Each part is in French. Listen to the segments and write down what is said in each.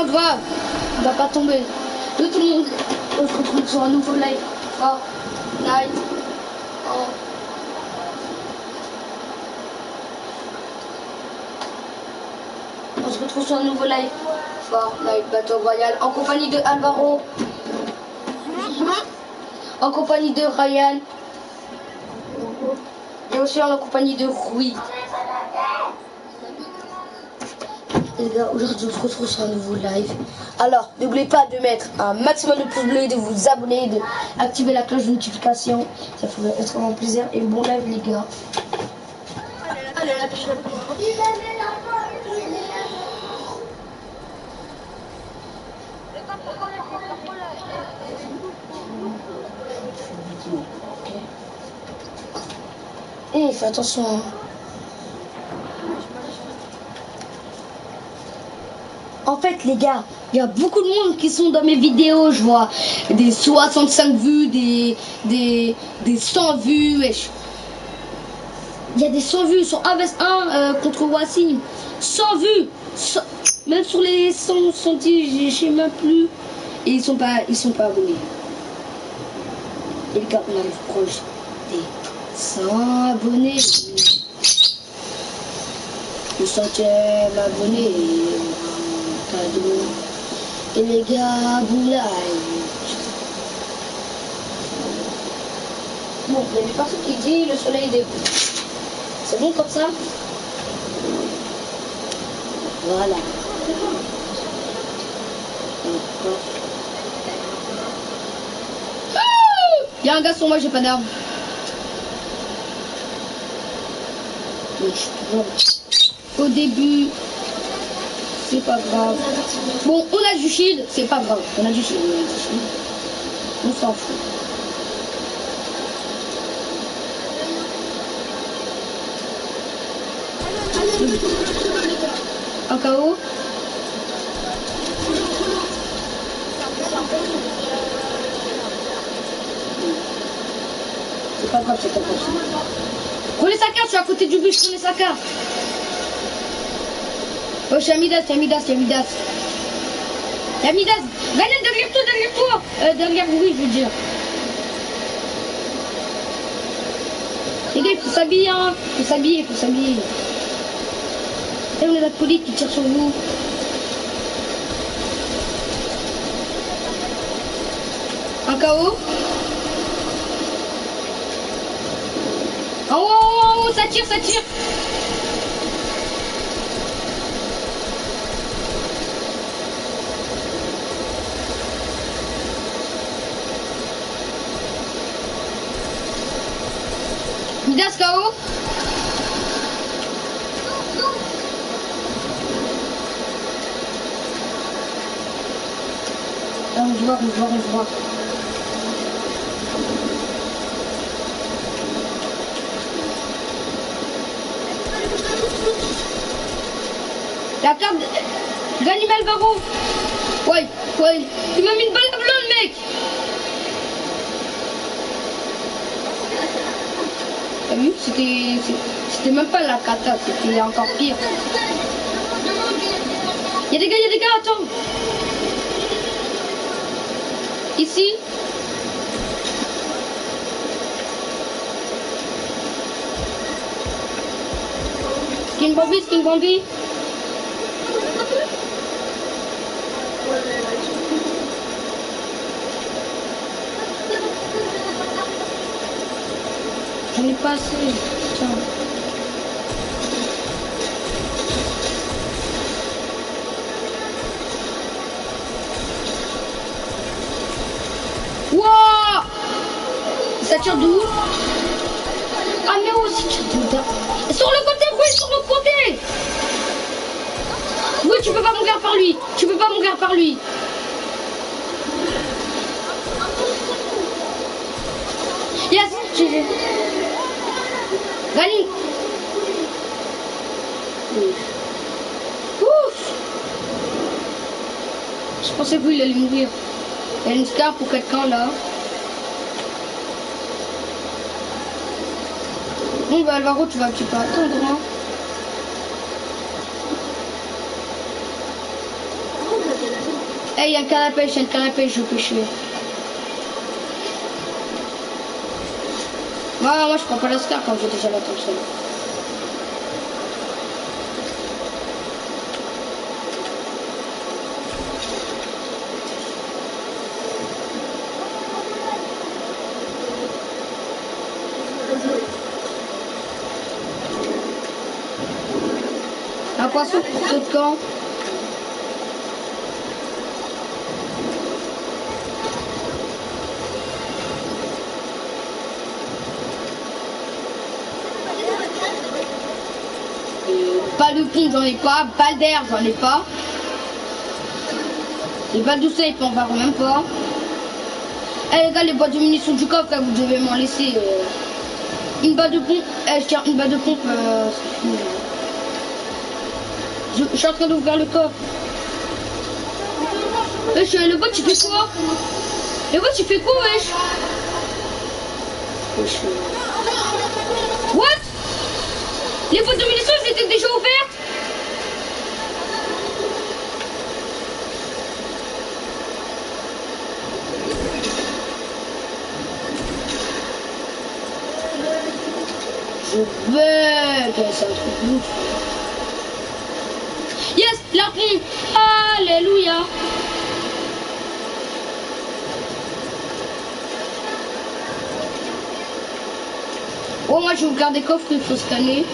On va pas tomber. Tout le monde, on se retrouve sur un nouveau live. Night. On se retrouve sur un nouveau live. Fortnite Battle Royale en compagnie de Alvaro. En compagnie de Ryan. Et aussi en compagnie de Rui. Et les gars, aujourd'hui on se retrouve sur un nouveau live. Alors, n'oubliez pas de mettre un maximum de pouces bleus, de vous abonner, d'activer la cloche de notification. Ça ferait extrêmement plaisir. Et bon live les gars. Allez, et fais attention. Hein. En fait, les gars, il y a beaucoup de monde qui sont dans mes vidéos. Je vois des 65 vues, des 100 vues. Wesh. Il y a des 100 vues sur 1 vs 1 contre Wassim. 100 vues. 100, même sur les 110, je sais même plus. Et ils sont pas abonnés. Et les gars, on arrive proche des 100 abonnés. Le 100e abonné. Cadeau. Et les gars, boulaye. Bon, il y a des personnes qui disent le soleil débute. C'est bon comme ça? Voilà. Il y a un gars sur moi, j'ai pas d'arme. Au début, c'est pas grave. Bon, on a du shield, c'est pas grave. On a du shield, on s'en fout. Un KO. C'est pas grave, c'est pas grave. Prenez sa carte, je suis à côté du bus, prenez sa carte. Oh, je suis à Midas, il y a Midas. Il y a Midas. Venez derrière toi. Derrière oui, je veux dire. Les gars, il faut s'habiller, hein. Il faut s'habiller. Et on a la police qui tire sur vous. Un KO. En haut, ça tire. Midas KO. On se voit. La carte d'Animal Alvaro. Ouais. Il m'a mis une balle à blanc, le mec. T'as vu? C'était même pas la kata, c'était encore pire. Il y a des gars, attends. Ici. Skin Bambi. J'en ai pas assez. Tiens. Wouah! Ça tire d'où? Ah mais aussi tire d'où? Sur le côté, oui, sur le côté! Oui, tu peux pas mourir par lui. Yes, GG. Gagné. Ouf. Je pensais qu'il allait mourir. Il y a une star pour quelqu'un là. Bon bah Alvaro, tu vas un petit peu attendre. Hein. Eh, il y a un canne à pêche, je veux pêcher. Moi je prends pas la scar quand j'ai déjà la Thompson. Un poisson pour feu de camp. Pas de pompe, j'en ai pas. Balle d'air, j'en ai pas. Les balles de snipe, on va même pas. Eh les gars, les boîtes de munitions du coffre, là, vous devez m'en laisser. Une balle de pompe. Eh, je tiens une balle de pompe. C'est fini. Je suis en train d'ouvrir le coffre. Wesh, le bot, tu fais quoi? Le bot, tu fais quoi, wesh? Wesh. What? Les boîtes de munitions, elles étaient déjà ouvertes? Je bug, c'est un truc de ouf. Yes, la pompe. Alléluia. Oh, moi je vais ouvrir des coffres, il faut scanner.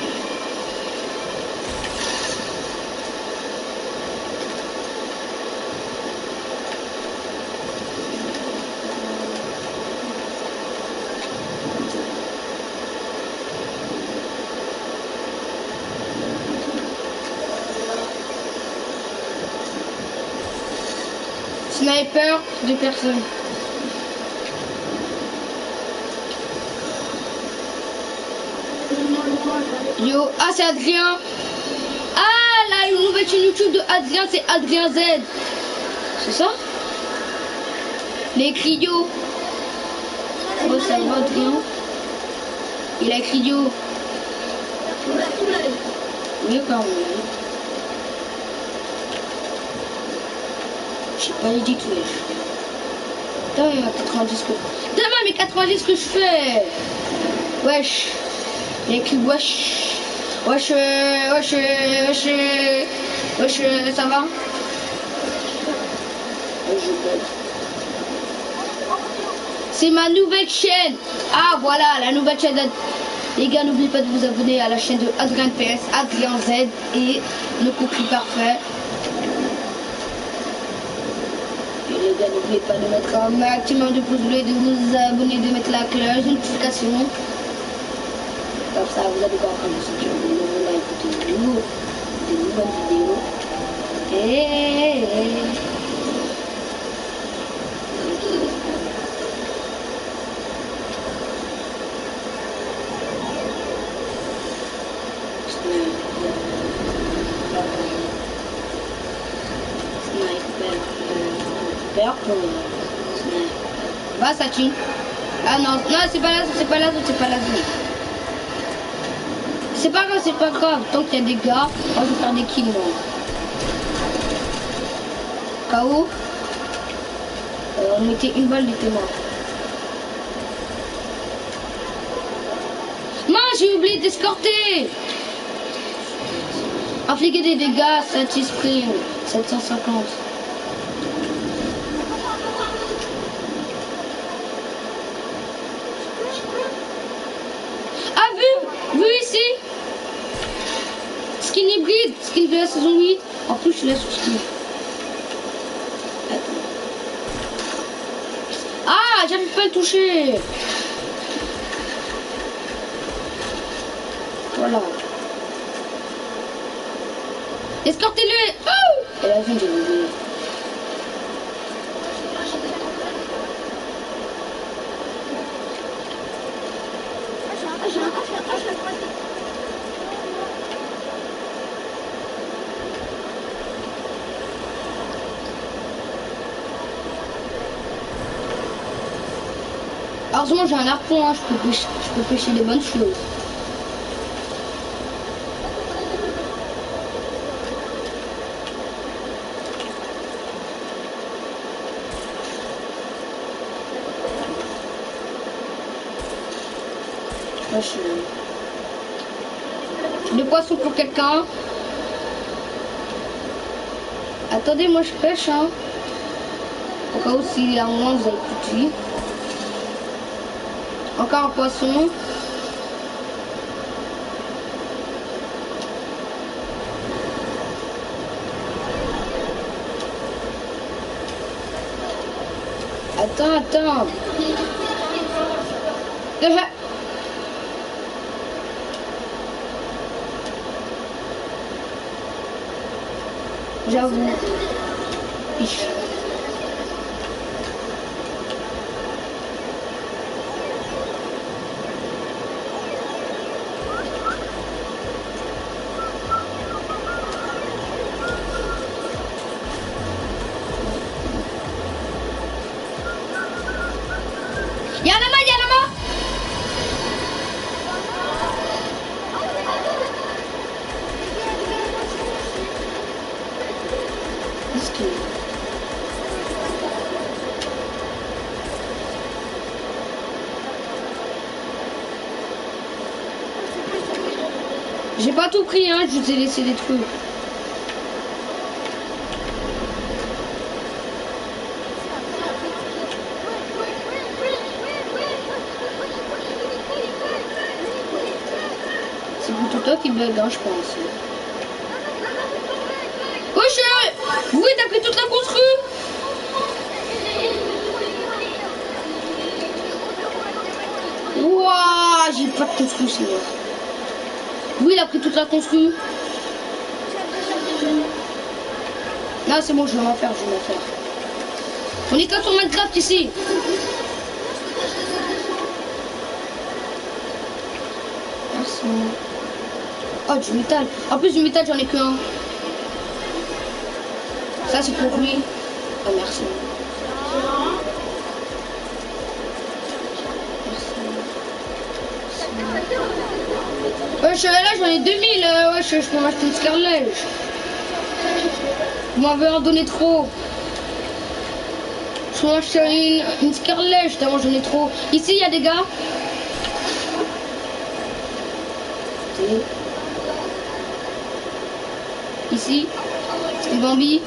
Sniper, 2 personnes. Yo, c'est Adrien. Là, une nouvelle chaîne YouTube de Adrien, c'est Adrien Z. C'est ça? Il a écrit Yo. Oh, ça va, Adrien. Il a écrit Yo. Oui, quand même. J'ai pas dit tout, wesh. Putain, il y a 90 que... Putain, mais 90 que je fais. Wesh. Il y a écrit wesh. Wesh, ça va? C'est ma nouvelle chaîne. Ah, voilà, la nouvelle chaîne. Les gars, n'oubliez pas de vous abonner à la chaîne de Adrien PS, Adrien Z et le cookie parfait. Les gars, n'oubliez pas de mettre un maximum de pouces bleus, de vous abonner, de mettre la cloche de notification. Comme ça, vous allez voir quand je sortir de nouveaux lives, de nouvelles vidéos. Va, Sachi. Ah non, non, c'est pas la zone. C'est pas grave. Tant qu'il y a des gars, moi je vais faire des kills, moi. KO. On mettait une balle, il était mort. Non, j'ai oublié d'escorter. Infliger des dégâts, Satisprime, 750. Vu ici. Skin hybride, skin de la saison 8. En plus, je laisse sous skin. Ah, j'arrive pas à le toucher. Voilà. Escortez-le. Oh, et la zone, j'ai oublié. Heureusement j'ai un harpon, hein, je peux pêcher des bonnes choses. Des poissons pour quelqu'un. Attendez, moi je pêche, hein. Au cas où si à un moment vous avez plus de vie. Encore un poisson. Attends. J'avoue. Il y a là-bas. J'ai pas tout pris, hein, je vous ai laissé des trucs. C'est plutôt toi qui bug, hein, je pense. Wesh! Oui, t'as pris toute la constru? Ouah, j'ai pas de constru, c'est moi. Oui, il a pris toute la constru. Là, c'est bon, je vais m'en faire. On est quand sur Minecraft ici. Merci. Oh, du métal. En plus, du métal, j'en ai qu'un. Ça, c'est pour lui. Oh, merci. Wesh, là, j'en ai 2000. Wesh, je peux m'acheter une scarlège. Vous m'avez en donné trop. Je peux m'acheter une scarlège, tellement j'en ai trop. Ici, il y a des gars. Ici, c'est Bambi.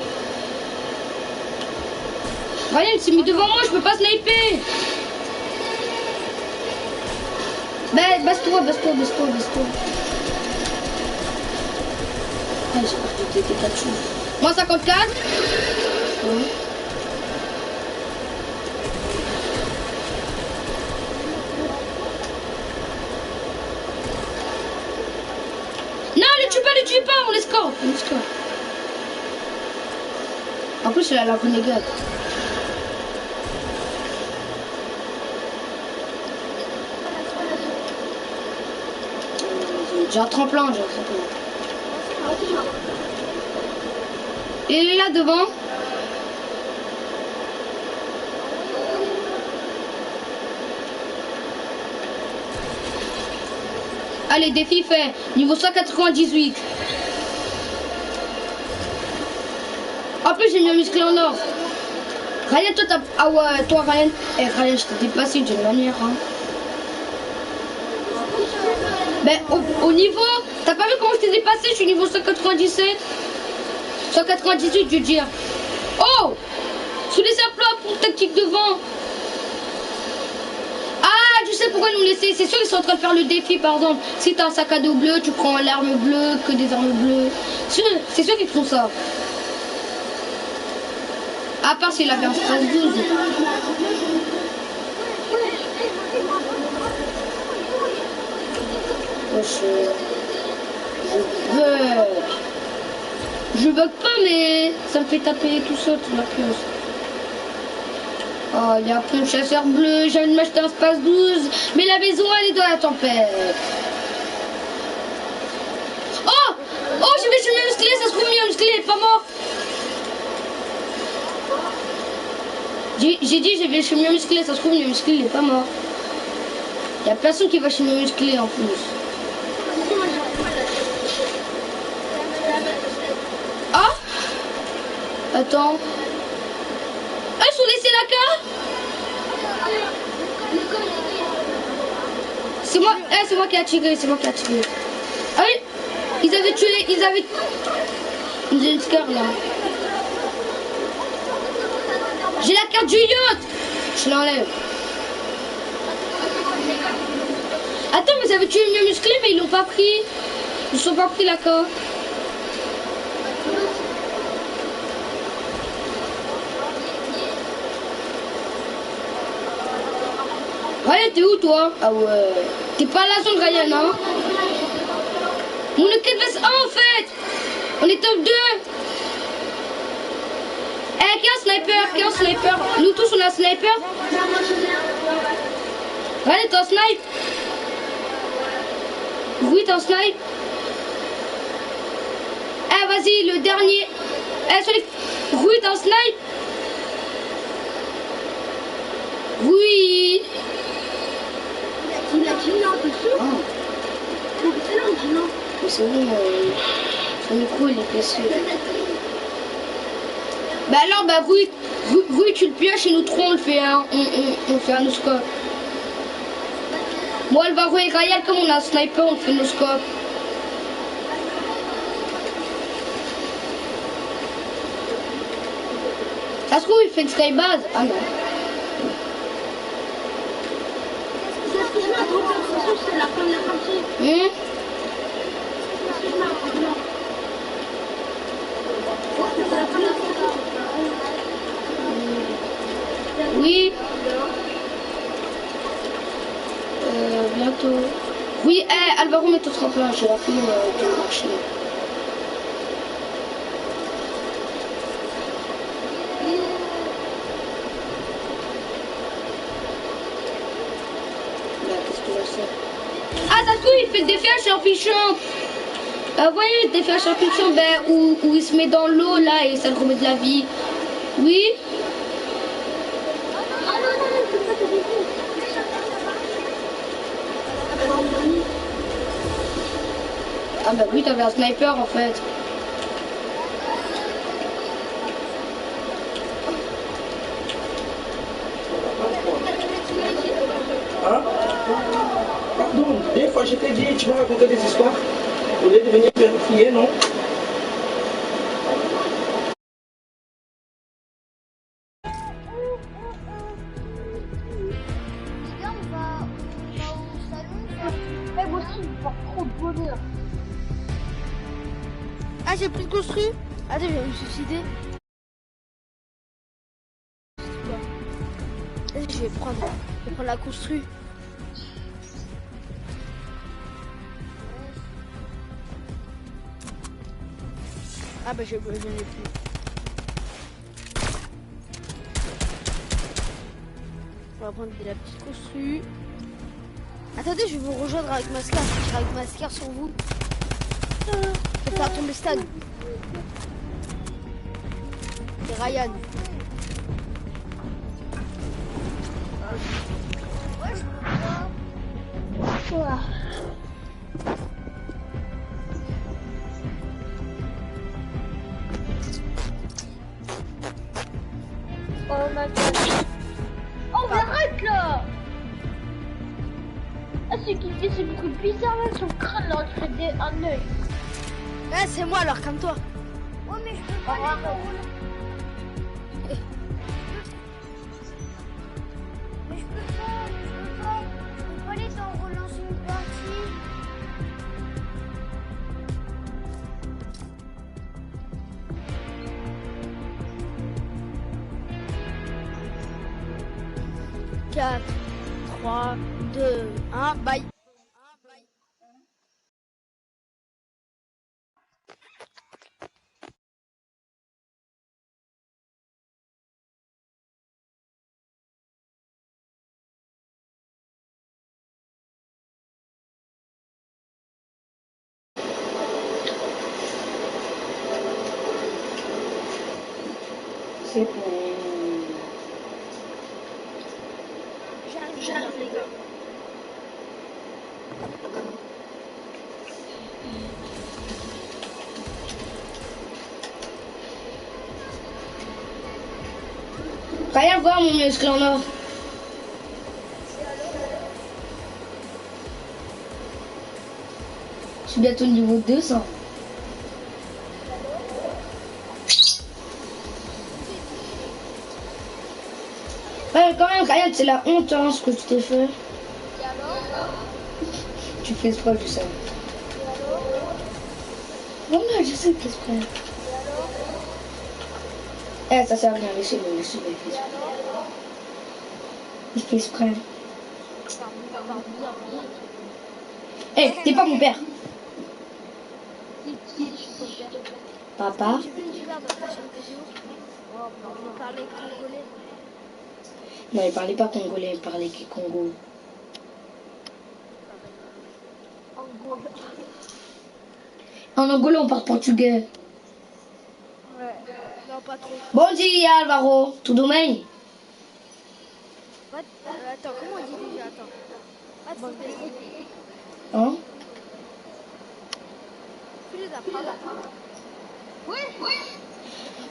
Ryan, il s'est mis devant moi, je peux pas sniper. Ben, basse-toi. Ah, j'ai pas fait tes 4 choses. Moi, 54. Oui. Non, ne tue pas, on les score. En plus, il a la renégade. J'ai un tremplin. Il est là devant. Allez, défi fait. Niveau 198. En plus, j'ai mis un musclé en or. Ryan, toi, t'as... Ah ouais, toi, Ryan. Ryan, je t'ai dépassé d'une manière. Hein. Ben, au niveau... T'as pas vu comment je t'ai dépassé? Je suis niveau 197. 198, je veux dire. Oh! Sous les applaudissements pour tactique devant. Ah, je sais pourquoi ils nous laisser. C'est sûr qu'ils sont en train de faire le défi, par exemple. Si t'as un sac à dos bleu, tu prends l'arme bleue, que des armes bleues. C'est sûr qu'ils font ça. À part s'il avait un stress 12. Je bug pas, mais ça me fait taper tout seul sur la pieuse. Oh, il y a un chasseur bleu, j'ai envie de m'acheter un space 12, mais la maison elle est dans la tempête. Oh, j'ai mis le musclé, ça se trouve mieux, le musclé il est pas mort. J'ai dit j'ai chez mieux musclé, ça se trouve mieux musclé il est pas mort. Il y a personne qui va chez mieux musclé en plus. Ah, attends. Ah, ils ont laissé la carte. C'est moi, c'est moi qui ai tiré, c'est moi qui ai tiré. Ah oui, ils avaient tué, ils avaient... J'ai une scar là. J'ai la carte du yacht. Je l'enlève. Attends, mais ils avaient tué le mieux musclé, mais ils l'ont pas pris. Ils sont pas pris la carte. Ryan, t'es où toi? Ah ouais. T'es pas à la zone, Ryan, hein? On est que vs 1 en fait. On est top 2. Eh, qui a un sniper? Qui a un sniper? Nous tous on a un sniper. Ryan, t'as un snipe? Oui, t'as un snipe. Eh, vas-y, le dernier. Eh, celui... Oui, t'as un snipe? Oui. Il a dit non, t'es sûr? C'est là, il dit non. C'est bon, son micro il est blessé. Bah alors, bah oui, tu le pioches et nous trois on le fait, hein. On fait un no-scope. Moi, elle va rouler Ryan comme on a un sniper, on fait no-scope. Ça se trouve, il fait une skybase. Ah non. Qu'est-ce que je mets à droite? De toute façon, c'est la première partie. Oui. Bientôt. Oui, Alvaro, mets-toi trop plein, j'ai la flemme de marcher. Qu'est-ce que je sais? Ah, ça se trouve, il fait le défi à champignons. Voyez, le défi à champignons, ben, où il se met dans l'eau, là, et ça le remet de la vie. Oui. Ah bah oui, t'avais un sniper en fait. Hein? Pardon, des fois je t'ai dit, tu m'as raconté des histoires. Au lieu de venir vérifier, non? Ah, j'ai pris le construit. Attends, je vais me suicider. Vas-y, je vais prendre la construit. Ah bah je n'ai plus. On va prendre de la petite construit. Attendez, je vais vous rejoindre avec ma scar. Je serai avec ma scar sur vous. Je vais faire tomber stade. C'est Ryan. Voilà. Oh ma god. Oh mais arrête là. Ah c'est qui fait ces trucs bizarres là, son crâne là, on fait un œil. Ah c'est moi alors, comme toi. Ouais mais je peux pas aller dans le... Mais je peux pas. Je peux aller dans relancer une partie. Quatre, 3, 2, 1, bye. C'est bon. J'arrive les gars. Rien voir mon muscle en or. suis bientôt niveau 200. Ouais, quand même, Ryan, c'est la honte, hein, ce que tu t'es fait. Tu fais exprès, je sais. Non, non, je sais que tu fais exprès. Eh, ça sert à rien, laissez-le, laissez-le, il fait exprès. Eh, t'es pas mon père. Papa. Tu veux une super dans la prochaine vidéo? On parlait congolais. Non, il parlait pas congolais, il parlait Congo. En Angola, on parle portugais. Ouais. Non, pas trop. Bom dia, Alvaro. Tudo bem? What? Attends, comment on dit déjà? Attends. Attends, Hein? tu les apprends.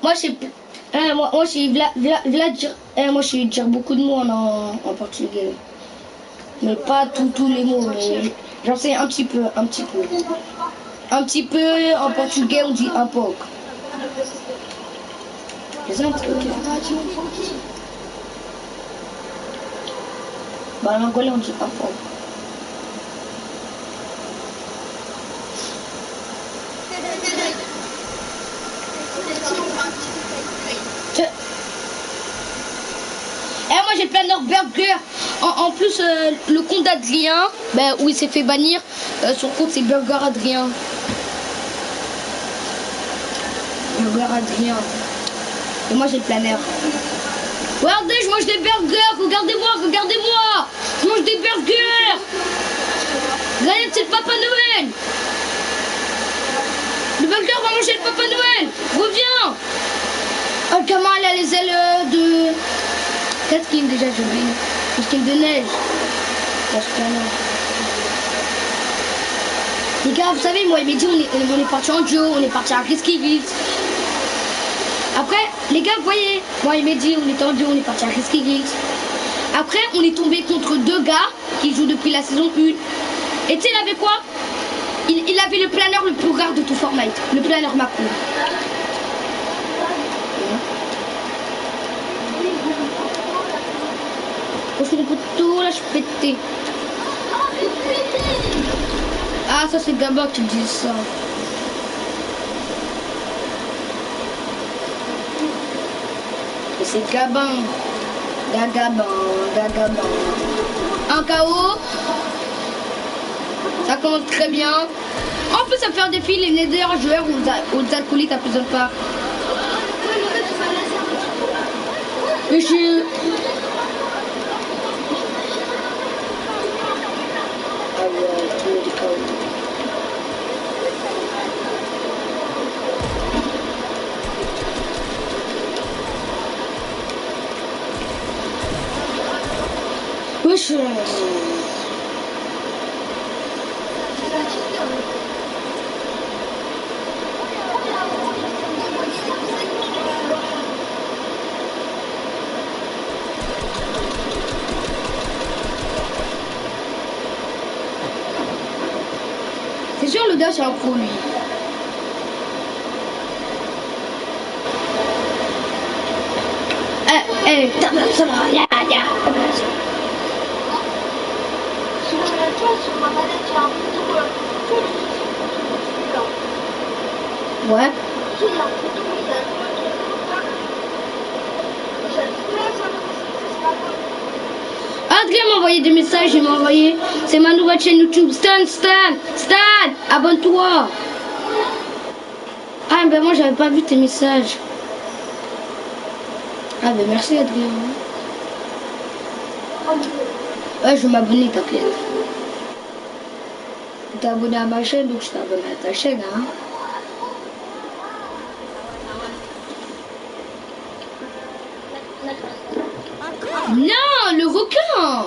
Moi, je sais moi, je sais dire, moi, je sais dire beaucoup de mots en portugais. Mais pas tous les mots, mais j'en sais un petit peu, un petit peu. Un petit peu, en portugais, on dit un pouco. Les un petit peu. Bah, en angolais, on dit un pouco. Moi j'ai plein de burgers. En plus le compte d'Adrien, ben, où il s'est fait bannir, son compte c'est Burger Adrien. Burger Adrien. Et moi j'ai le planeur. Regardez, je mange des burgers, regardez-moi, regardez-moi. Je mange des burgers. Regardez, c'est le Papa Noël. Le burger va manger le Papa Noël. Reviens. Oh, le gamin, elle a les ailes de... Quel skin déjà, j'ai oublié. Le skin de neige. Les gars, vous savez, moi et Mehdi, on est parti en duo, on est parti à Risky Hills. Après, les gars, vous voyez, moi et Mehdi, on était en duo, on est parti à Risky Hills. Après, on est tombé contre deux gars qui jouent depuis la saison 1. Et tu sais, il avait quoi? Il avait le planeur le plus rare de tout Fortnite, le planeur macro. Oh, je fais des poteaux, là, je suis pété. Ah, ça, c'est Gabin qui dit ça. Et c'est Gabin. Gagabin. Un KO. Ça commence très bien. En plus, ça me fait un défi, les nether joueurs aux alcooliques à Prison Park. Mais je suis... Wesh. C'est sûr, le gars, c'est un pro, lui. Ça va, ouais. Adrien m'a envoyé des messages, il m'a envoyé, c'est ma nouvelle chaîne YouTube, Stan, abonne-toi. Ah ben moi j'avais pas vu tes messages. Ah ben merci Adrien. Ouais, je vais m'abonner, t'inquiète. T'es abonné à ma chaîne, donc je t'ai abonné à ta chaîne, hein. Non, le requin.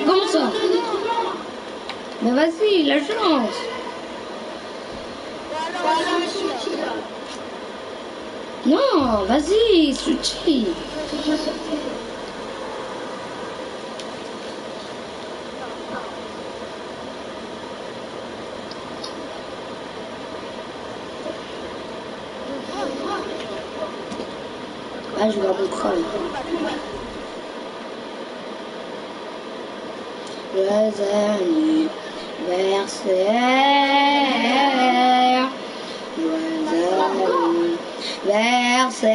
Comment ça? Mais vas-y, la chance. Non, vas-y, Suchi. Ah, je vais avoir mon crâne. Joyeux anniversaire. Joyeux anniversaire.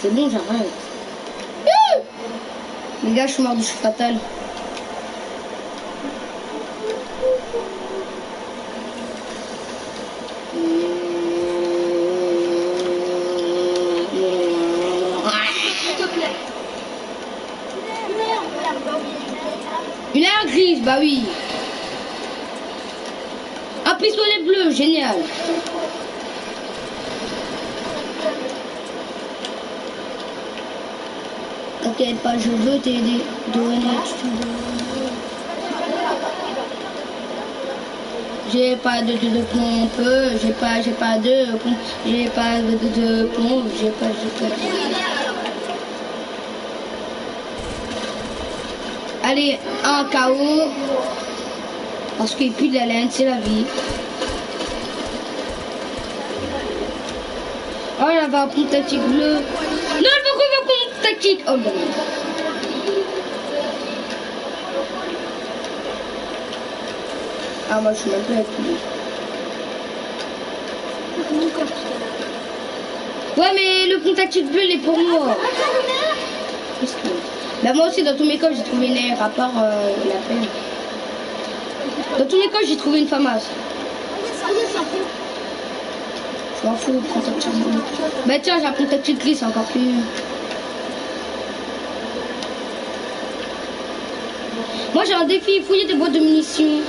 C'est bon, j'arrête. Les gars, je suis mort du chute fatal. Une aire grise, bah oui. Un pistolet bleu, génial. T'inquiète pas, je veux t'aider. J'ai pas de pompe, j'ai pas de pompe, j'ai pas de pompe, j'ai pas. Allez, un KO. Parce qu'il pue de la laine, c'est la vie. Oh, elle va prendre tactique bleue. Non, elle va prendre tactique. Oh, non. Ah, moi, je suis même pas avec lui. Ouais, mais le pont tactique bleu, il est pour moi. Bah, moi aussi, dans tous mes cas, j'ai trouvé une aire, à part la peine. Dans tous les cas, j'ai trouvé une famasse. Je m'en fous, prends ta petite gris. Bah tiens, j'ai appris ta petite gris, c'est encore plus. Moi j'ai un défi, fouiller des boîtes de munitions.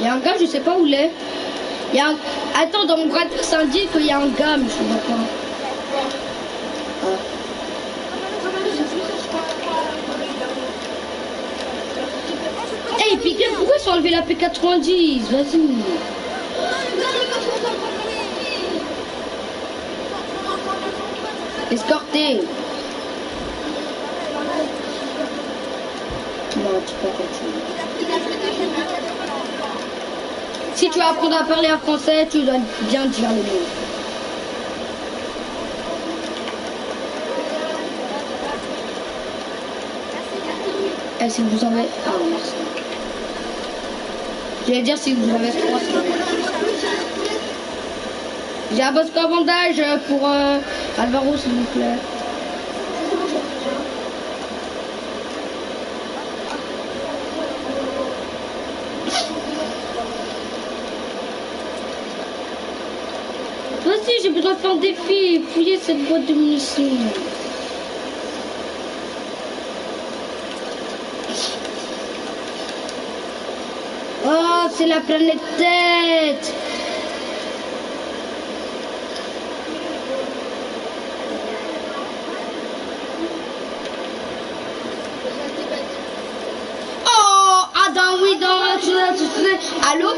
Il y a un gars, je sais pas où il est. Il y a un... Attends, dans mon bras, ça indique qu'il y a un gars, mais je ne vois pas. Ah. Hey, Piquet, pourquoi ils sont enlevés la P90? Vas-y. Escorté. Non, tu peux continuer. Si tu veux apprendre à parler en français, tu dois bien dire les mots. Et si vous en avez... Ah, merci. Je vais dire si vous en avez 3. J'ai un boss bandage pour Alvaro, s'il vous plaît. Vas-y, j'ai besoin de faire un défi et fouiller cette boîte de munitions. Oh, c'est la planète tête. Oh, Adam, oui, dans... Allô?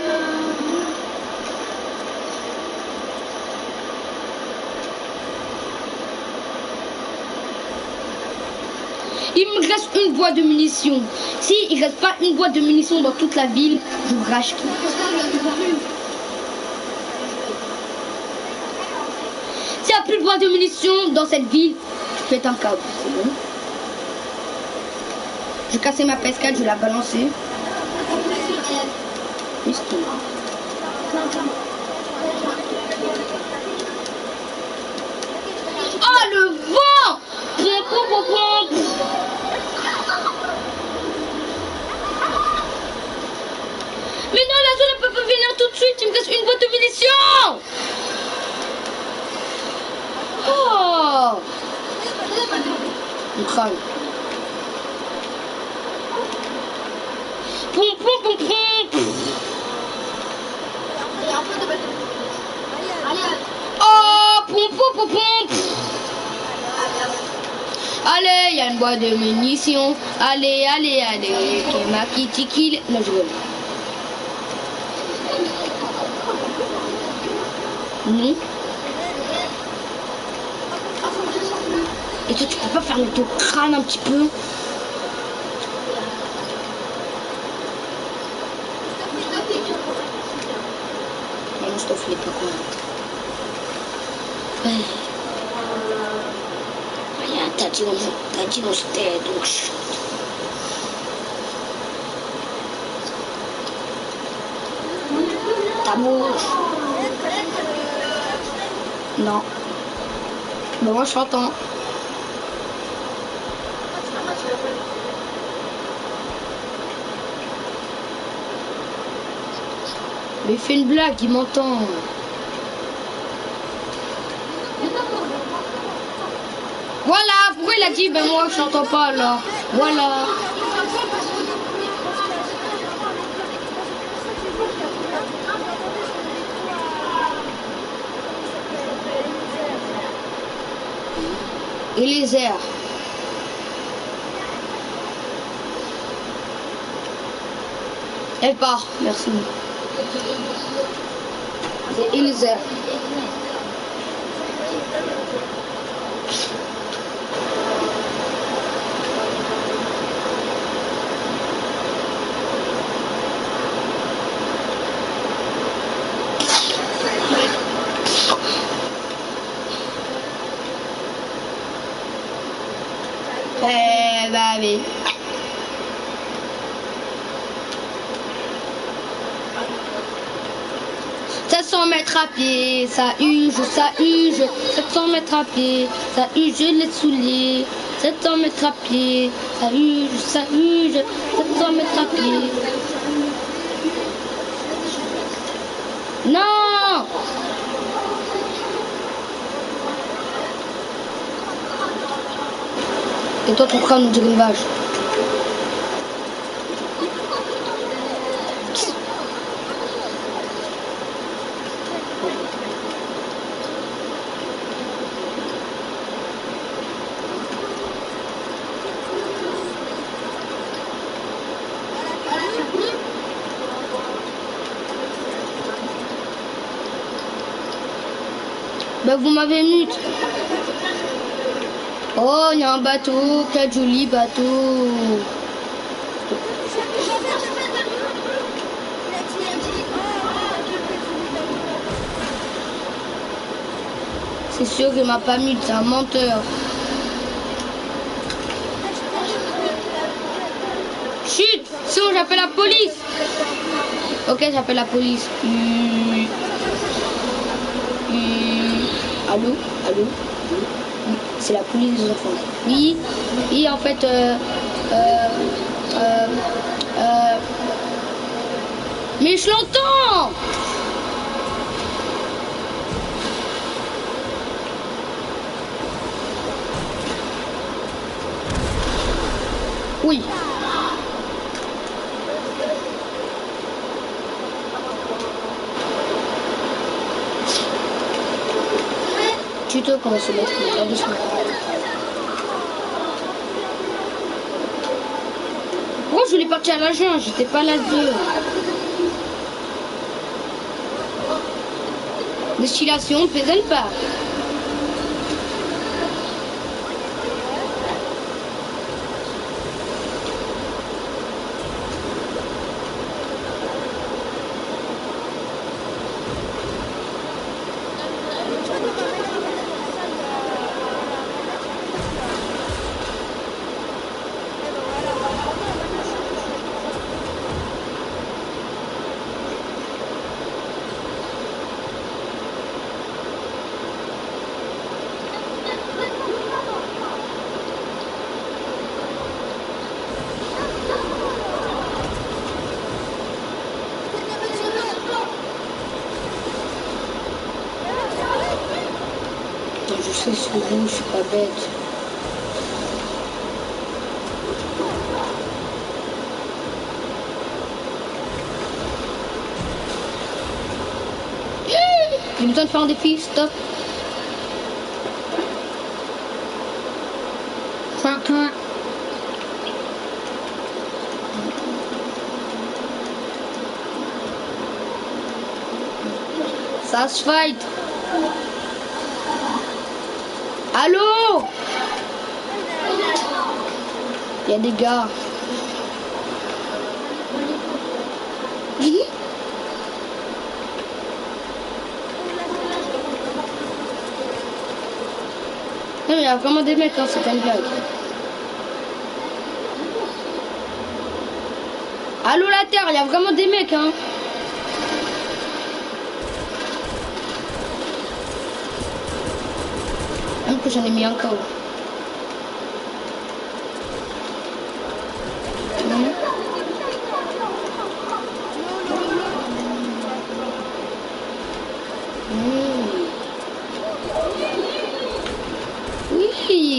Il me reste une boîte de munitions. Si il reste pas une boîte de munitions dans toute la ville, je vous rachète. S'il n'y a plus de boîte de munitions dans cette ville, je pète un câble. C'est bon. Je vais casser ma PS4, je vais la balancer. Oh le vent! Mais non, la zone ne peut pas venir tout de suite, il me reste une boîte de munitions. Oh! Une crâne. Pom pom pom pom. Oh! Pom pom pom pom. Allez, il y a une boîte de munitions. Allez, allez, allez. Ma kitty kill. Non, je veux. Non. Et toi, tu peux pas fermer ton crâne un petit peu? Non, je t'en fais pas quoi. Il y a un tati dans cette tête, donc ta bouche. Non. Ben moi je t'entends. Mais fais une blague, il m'entend. Voilà, pourquoi il a dit ben moi je t'entends pas alors. Voilà. Et les airs. Elle part, merci. C'est Elisa. Bah oui. Ça 700 mètres à pied, ça huge, 700 mètres à pied, ça huge les souliers, 700 mètres à pied, ça huge, 700 mètres à pied. Non! Et toi, ton crâne, on dirait une vache. Bah vous m'avez mute. Oh, il y a un bateau, quel joli bateau. C'est sûr qu'il m'a pas mute, c'est un menteur. Chut, sinon j'appelle la police. Ok, j'appelle la police. Allô, allô. C'est la police des enfants. Oui, oui, en fait, mais je l'entends. Oui. Tuto comment se mettre doucement. Pourquoi je voulais partir à la jungle, j'étais pas là-dedans. Distillation, plaisante pas. Je sais sur vous, je suis pas bête. J'ai besoin de faire un défi, stop. Ça se fight. Allô? Il y a des gars. Non, il y a vraiment des mecs, hein, c'est pas une blague. Allô la Terre, il y a vraiment des mecs, hein. Même que j'en ai mis un KO. Oui.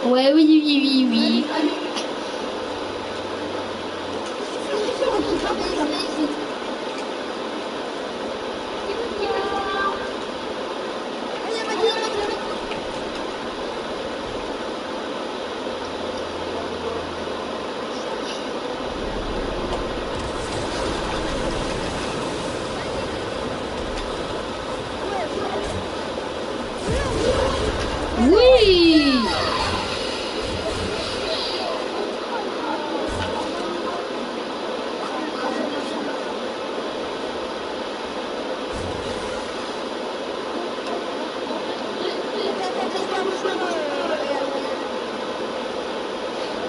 Ouais, oui. Oui.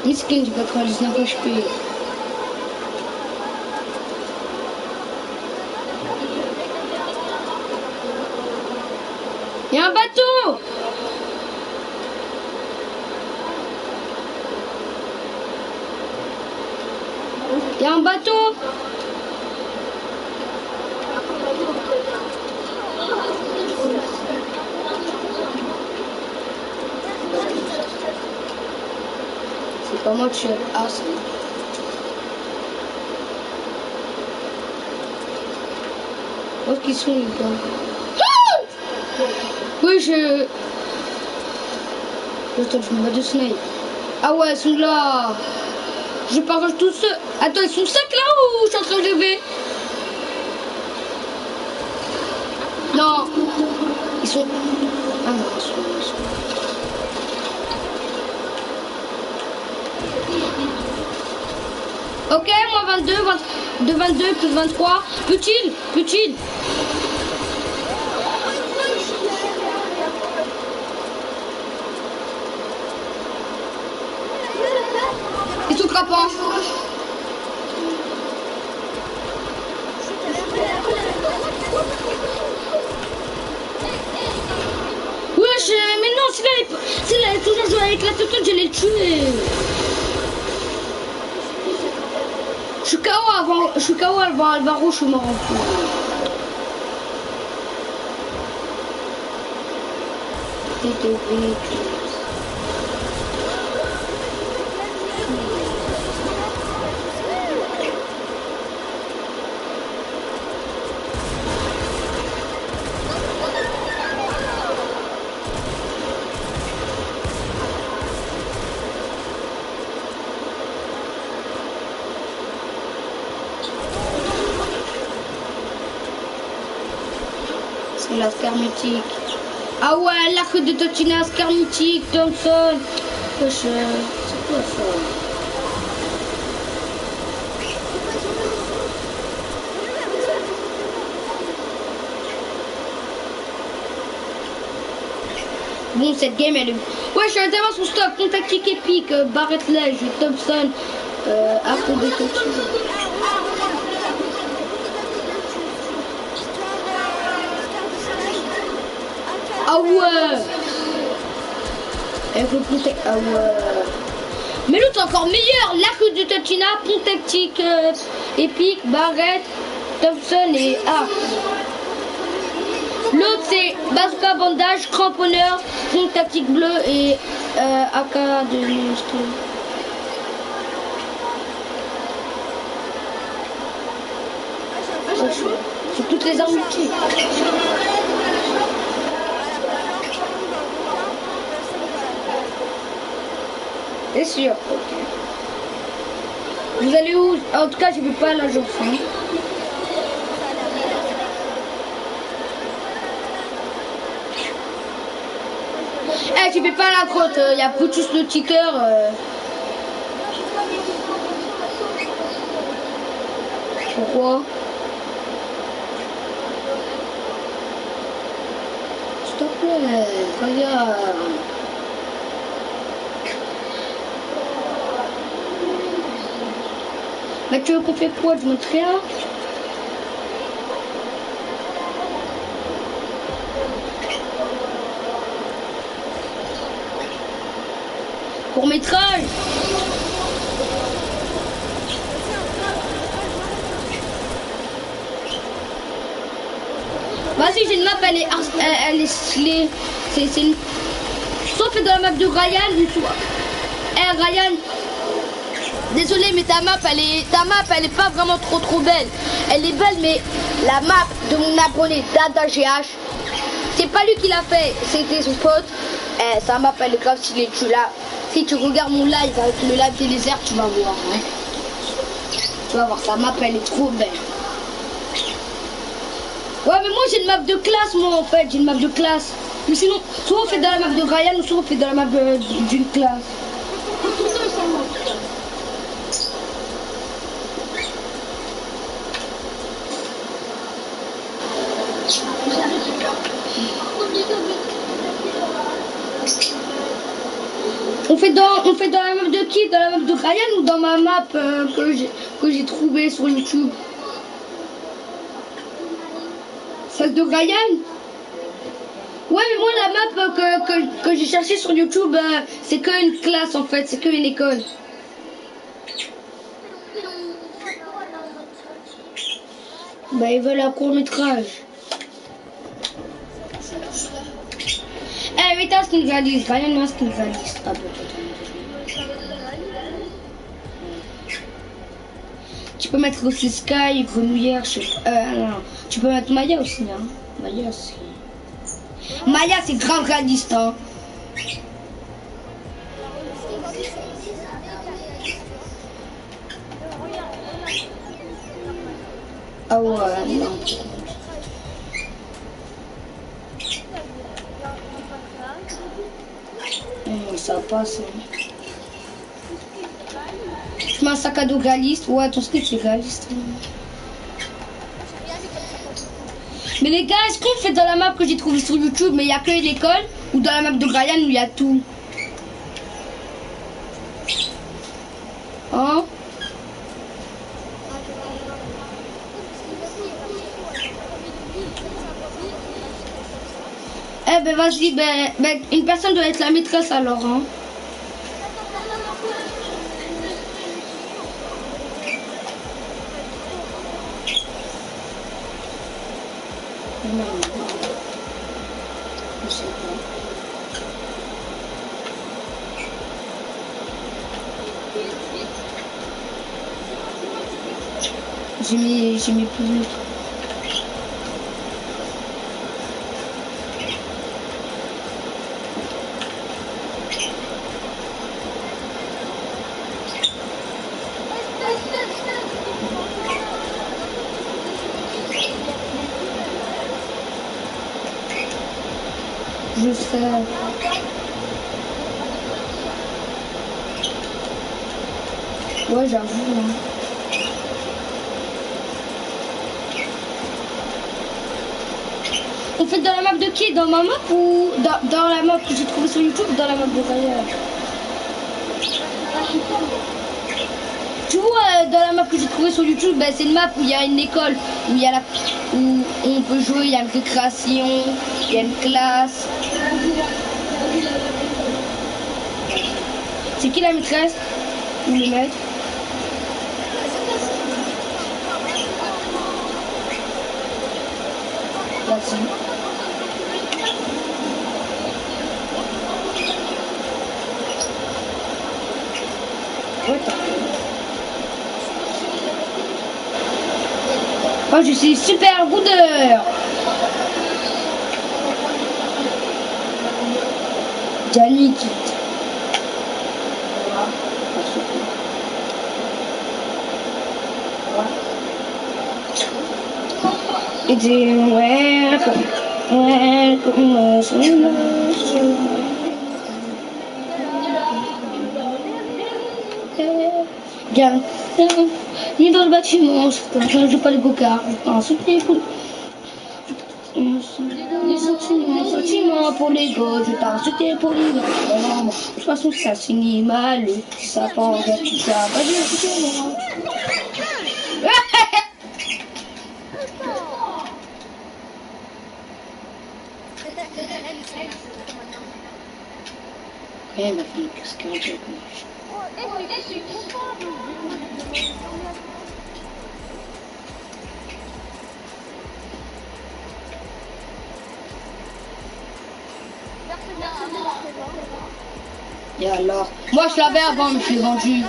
Miskin, j'ai 99 HP. Il y a un bateau. Il y a un bateau. C'est pas moi qui suis... Ah, c'est... Où est-ce qu'ils sont, les gars? Oui, je... Attends, je me bats de snipe. Ah ouais, ils sont là. Je parle tout seul. Attends, ils sont 5 là ou je suis en train de lever? Non. Ils sont... Ah non, ils sont... Ok, moi 22 plus 23. Peut-il? Ils sont crapants. Wesh, mais non, s'il a toujours joué avec la tête, je l'ai tué. Je suis KO avant Alvaro, je suis mort en plus. C'est la spermatique. Ah ouais, l'arc de Totina, Skarmitic, Thompson. Wesh, c'est quoi ça? Bon, cette game elle est. Ouais, je suis allé voir son stock. Tactique épique, Barrett Ledge, Thompson, arc de Totina. Ah ouais. Avec le Pontek. Ah ouais. Mais l'autre est encore meilleur. L'arc de Totina, pont tactique épique, Barrett, Thompson et arc. L'autre c'est bazooka bandage, cramponneur, pont tactique bleu et AK de monstre. C'est toutes les armes utiles. C'est sûr. Ok. Vous allez où? En tout cas, je vais pas à l'agence. Hein. Eh, je vais pas à la grotte. Il y a Poutus le cheater. Pourquoi? S'il te plaît, regarde. Mais tu veux qu'on fait quoi? Je montre rien. Court métrage. Vas-y, j'ai une map, elle est stylée. C'est une... Soit fait dans la map de Ryan ou soit... Eh Ryan, désolé mais ta map elle est pas vraiment trop belle. Elle est belle mais la map de mon abonné Dada GH, c'est pas lui qui l'a fait, c'était son pote. Eh, sa map elle est grave stylée, si tu regardes mon live avec le live des déserts, tu vas voir. Hein. Tu vas voir, sa map elle est trop belle. Ouais mais moi j'ai une map de classe moi en fait, j'ai une map de classe. Mais sinon, soit on fait dans la map de Ryan ou soit on fait dans la map d'une classe. On fait dans la map de qui? Dans la map de Ryan ou dans ma map que j'ai trouvée sur YouTube? Celle de Ryan? Ouais mais moi la map que j'ai cherchée sur YouTube c'est qu'une classe en fait, c'est qu'une école. Bah ils veulent un court métrage. Eh mais t'as ce qu'il réalise, Ryan moi ce qu'il réalise. Ah bon, tu peux mettre aussi Sky, Grenouillère, je sais pas. Non. Tu peux mettre Maya aussi, hein. Maya c'est grave réaliste, hein. Ah ouais, non. Ça passe. Hein. Je mets un sac à dos réaliste. Ouais, ton script c'est réaliste. Mais les gars, est-ce qu'on fait dans la map que j'ai trouvée sur YouTube, mais il n'y a que l'école, ou dans la map de Brian où il y a tout? Hein? Eh ben vas-y, ben, une personne doit être la maîtresse alors, hein. Non, je sais pas. J'ai mis plus de... Je sais. Ouais, j'avoue. Hein. On fait dans la map de qui? Dans ma map ou dans la map que j'ai trouvée sur YouTube ou dans la map de Raya? Tu vois, dans la map que j'ai trouvée sur YouTube, ben, c'est une map où il y a une école, où il y a où on peut jouer, il y a une récréation, il y a une classe. C'est qui la maîtresse? Ou le maître? Merci. Oh, je suis super goudeur. Danny quitte. It's welcome, Regarde, ni dans le bâtiment, je joue pas les go-karts, je prends un soutien pour les sentiments pour les gosses, je t'en soutien pour les gars. De toute façon, ça finit mal, ça prend un petit ça, pas de soutien. Ouais, ma fille, qu'est-ce qu'elle a dit? Et alors? Moi je l'avais avant, mais je l'ai vendu.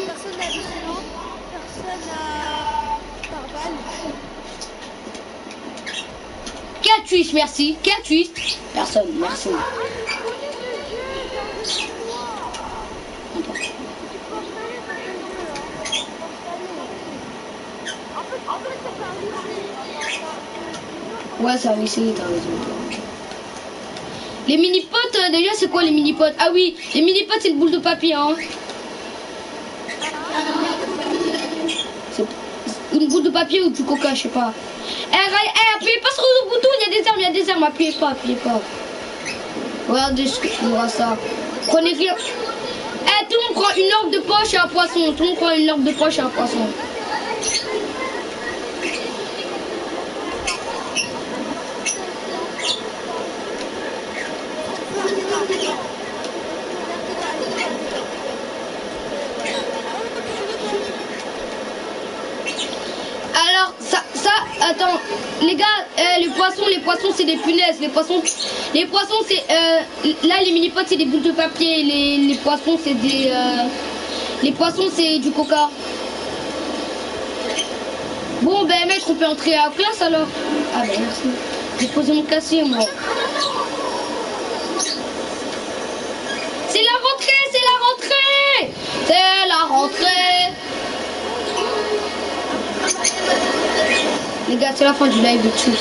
Personne n'a Disneyland, personne n'a Marvel. Quel twist, merci? Quel twist? Personne, merci. Ouais, ça a essayé, t'as raison. Les mini-potes, déjà, c'est quoi les mini-potes? Ah oui, les mini-potes, c'est une boule de papier, hein. C'est une boule de papier ou du coca, je sais pas. Appuyez pas sur le bouton, il y a des armes, appuyez pas. Regardez ce que tu vois ça. Prenez rien. Tout le monde prend une lampe de poche et un poisson. Tout le monde prend une lampe de poche et un poisson. Alors, attends, les gars, les poissons c'est des punaises, les poissons c'est, là les mini-potes c'est des boules de papier, les poissons c'est des, les poissons c'est du coca. Bon ben maître, on peut entrer à la classe alors. Ah ben merci, j'ai posé mon casier moi. C'est la rentrée. Les gars, c'est la fin du live de tout.